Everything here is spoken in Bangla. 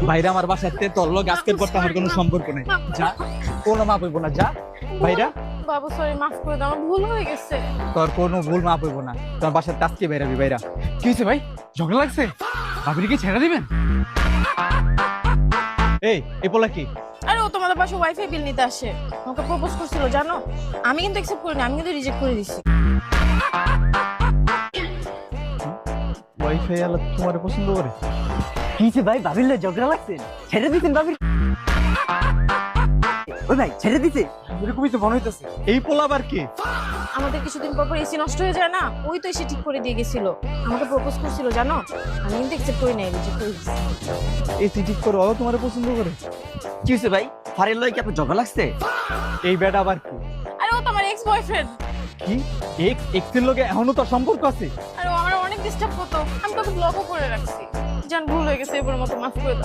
ভাইরা আমার বাসাতে তোর লোক আজকের পর তো আমার কোনো সম্পর্ক নেই। যা, কোনো মাপ হইব না, যা ভাইরা। বাবু সরি, মাফ করে দাও, আমার ভুল হয়ে গেছে। তোর কোনো ভুল মাপ হইব না, তোর বাসার আজকে বেরাবি ভাইরা। কি হয়েছে ভাই, ঝগড়া লাগছে? ভাবির কি ছেড়ে দিবেন? এই পোলা কি? আরে ও তোমাদের পাশে ওয়াইফাই বিল নিতে আসে, আমাকে প্রপোজ করছিল জানো। আমি কিন্তু অ্যাকসেপ্ট করিনি, আমি কিন্তু রিজেক্ট করে দিছি। ওয়াইফাই আলা তোমার পছন্দ করে? কি হয়েছে ভাই, ভাবির লগে ঝগড়া লাগছে? ছেড়ে দিছেন ভাবির? ওই ভাই ছেড়ে দিছে? এরকমই তো মনে হইতেছে। এই পোলা আবার কি? আমাদের কিছুদিন পর পর এসি নষ্ট হয়ে যায় না, ওই তো এসে ঠিক করে দিয়ে গেছিল। আমাকে প্রপোজ করছিল জানো, আমি কিন্তু অ্যাকসেপ্ট করি নাই, রিজেক্ট করে দিছি। এসি ঠিক করো, ও তোমার পছন্দ করে? কি হয়েছে ভাই, ফারির লগে কি আপনার ঝগড়া লাগছে? এই বেটা আবার কি? আরে ও তো আমার এক্স বয়ফ্রেন্ড। কি এক্সের লগে এখনো তোর সম্পর্ক আছে? আরে ও আমার অনেক ডিস্টার্ব করতো, আমি তোকে ব্লকও করে রাখছি। জান ভুল হয়ে গেছে, এবার মতো মাফ করে দাও।